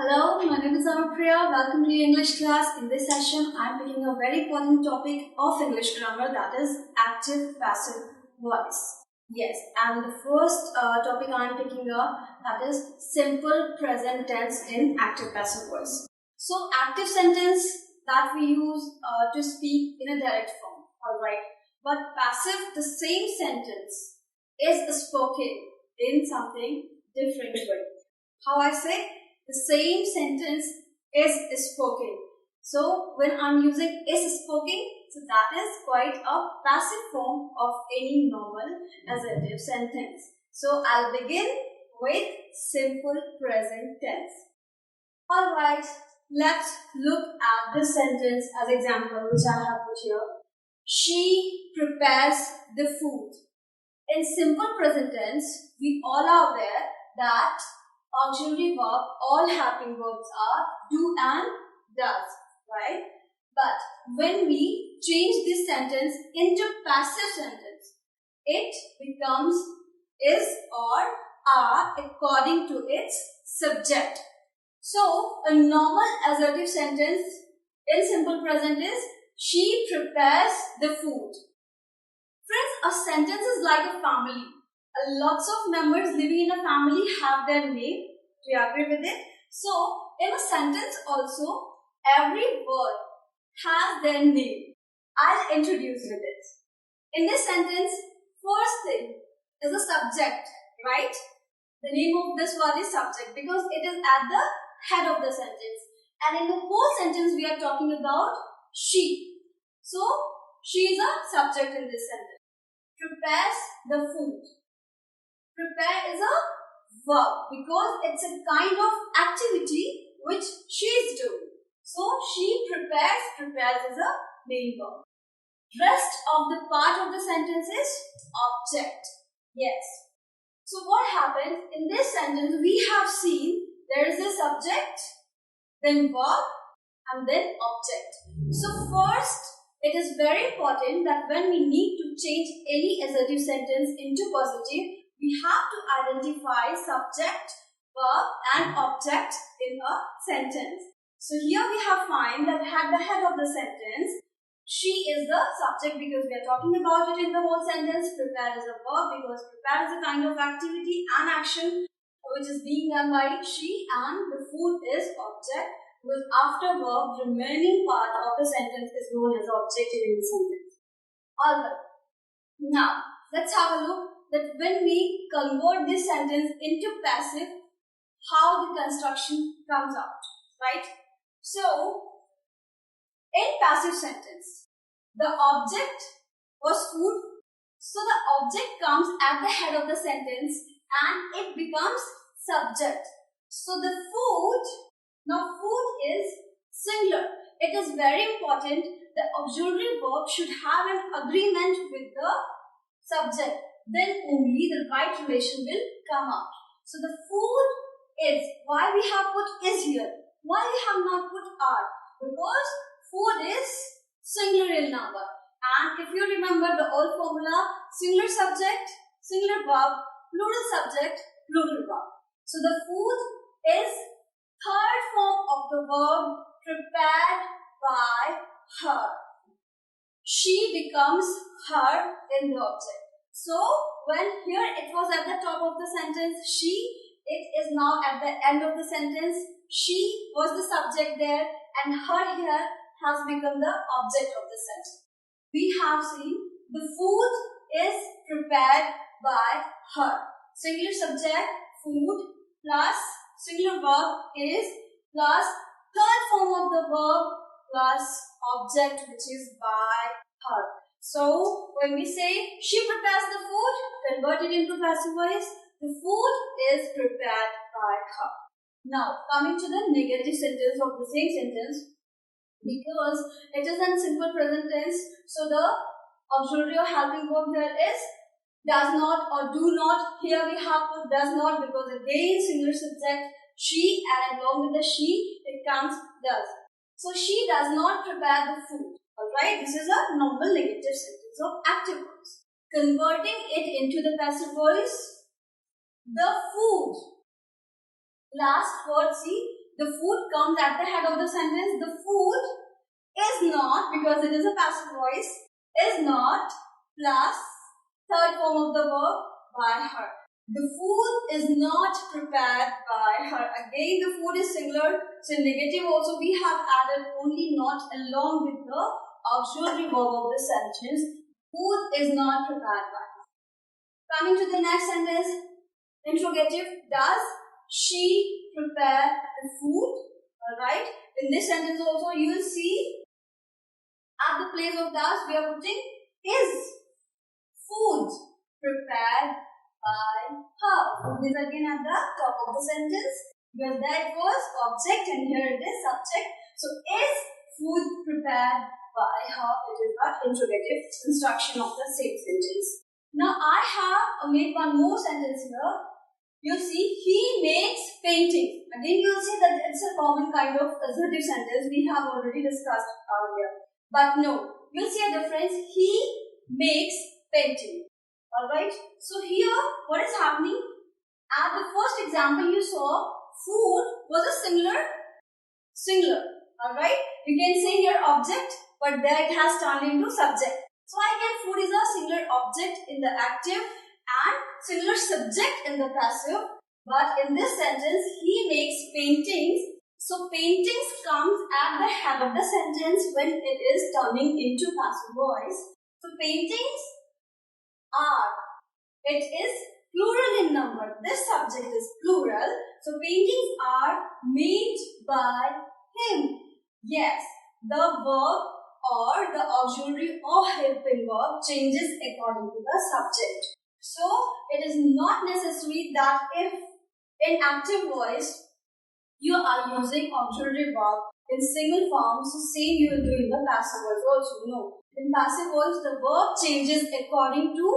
Hello, my name is Anupriya. Welcome to your English class. In this session, I am picking a very important topic of English grammar, that is active passive voice. Yes, and the first topic I am picking up, that is simple present tense in active passive voice. So active sentence that we use to speak in a direct form, alright. But passive, the same sentence is spoken in something different way. How I say? The same sentence is spoken. So when I'm using is spoken, so that is quite a passive form of any normal assertive sentence. So I'll begin with simple present tense. Alright, let's look at this sentence as example which I have put here. She prepares the food. In simple present tense, we all are aware that auxiliary verb, all helping verbs are do and does, right? But when we change this sentence into passive sentence, it becomes is or are according to its subject. So, a normal assertive sentence in simple present is she prepares the food. Friends, a sentence is like a family. Lots of members living in a family have their name. Do you agree with it? So, in a sentence also, every word has their name. I'll introduce with it. In this sentence, first thing is the subject, right? The name of this word is subject because it is at the head of the sentence. And in the whole sentence, we are talking about she. So, she is a subject in this sentence. Prepares the food. Prepare is a verb because it's a kind of activity which she is doing. So, she prepares. Prepares is a main verb. Rest of the part of the sentence is object. Yes. So, what happens in this sentence? We have seen there is a subject, then verb, and then object. So, first, it is very important that when we need to change any assertive sentence into positive, we have to identify subject, verb and object in a sentence. So here we have find that at the head of the sentence, she is the subject because we are talking about it in the whole sentence. Prepare is a verb because prepare is a kind of activity and action which is being done by she, and the food is object. Because after verb, the remaining part of the sentence is known as objective in the sentence. Alright. Now, let's have a look that when we convert this sentence into passive, how the construction comes out, right? So, in passive sentence, the object was food. So, the object comes at the head of the sentence and it becomes subject. So, the food, now food is singular. It is very important the auxiliary verb should have an agreement with the subject. Then only the right relation will come out. So the food is, why we have put is here? Why we have not put are? Because food is singular in number. And if you remember the old formula, singular subject, singular verb, plural subject, plural verb. So the food is third form of the verb prepared by her. She becomes her in the object. So, when here it was at the top of the sentence, she, it is now at the end of the sentence. She was the subject there and her here has become the object of the sentence. We have seen the food is prepared by her. Singular subject, food, plus singular verb is, plus third form of the verb, plus object which is by her. So, when we say she prepares the food, convert it into passive voice, the food is prepared by her. Now, coming to the negative sentence of the same sentence, because it is in simple present tense, so the auxiliary or helping verb here is does not or do not. Here we have put does not because again singular subject she, and along with the she it comes does. So she does not prepare the food. Alright, this is a normal negative sentence of active voice. Converting it into the passive voice, the food. Last word, see, the food comes at the head of the sentence. The food is not, because it is a passive voice, is not plus third form of the verb by her. The food is not prepared by her. Again, the food is singular. So in negative also we have added only not along with the auxiliary verb of the sentence. Food is not prepared by her. Coming to the next sentence, interrogative. Does she prepare the food? Alright. In this sentence also you will see at the place of does we are putting is food prepared by her. Food is again at the top of the sentence because that was object and here it is subject. So is food prepared by her? It is the interrogative construction of the same sentence. Now I have made one more sentence here. You see, he makes painting. Again you will see that it's a common kind of assertive sentence we have already discussed earlier. But no, you'll see a difference. He makes painting. Alright. So here, what is happening? At the first example you saw, food was a singular. Alright. You can say here object, but there it has turned into subject. So again, food is a singular object in the active and singular subject in the passive. But in this sentence, he makes paintings. So paintings comes at the head of the sentence when it is turning into passive voice. So paintings are, it is plural in number. This subject is plural. So paintings are made by him. Yes, the verb or the auxiliary or helping verb changes according to the subject. So it is not necessary that if in active voice you are using auxiliary verb in single form, so same you will do in the passive voice also. No. In passive voice, the verb changes according to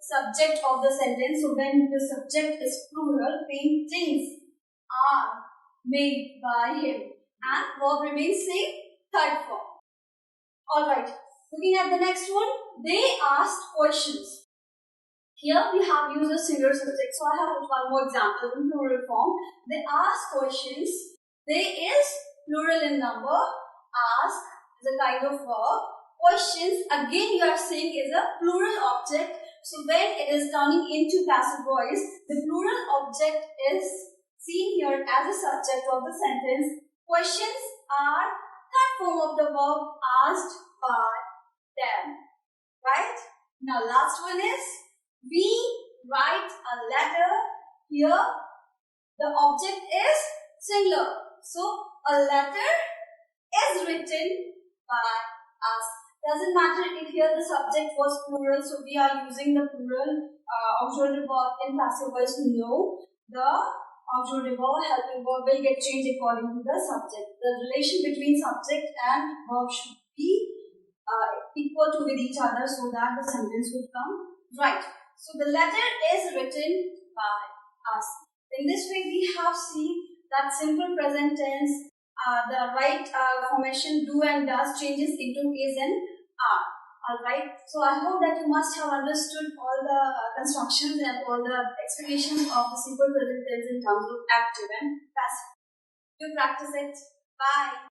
subject of the sentence. So when the subject is plural, paintings are made by him and verb remains same, third form. Alright, looking at the next one, they asked questions. Here we have used a singular subject, so I have one more example in plural form. They ask questions. They is plural in number. Ask is a kind of verb. Questions again you are saying is a plural object. So when it is turning into passive voice, the plural object is seen here as a subject of the sentence. Questions are third form of the verb asked by them. Right? Now last one is we write a letter. Here the object is singular. So a letter is written by us. Doesn't matter if here the subject was plural, so we are using the plural auxiliary verb in passive voice. No, the auxiliary verb, helping verb will get changed according to the subject. The relation between subject and verb should be equal to with each other so that the sentence will come right. So the letter is written by us. In this way we have seen that simple present tense, the right formation do and does changes into is and are. Alright, so I hope that you must have understood all the constructions and all the explanations of the simple present tense in terms of active and passive. Do practice it. Bye.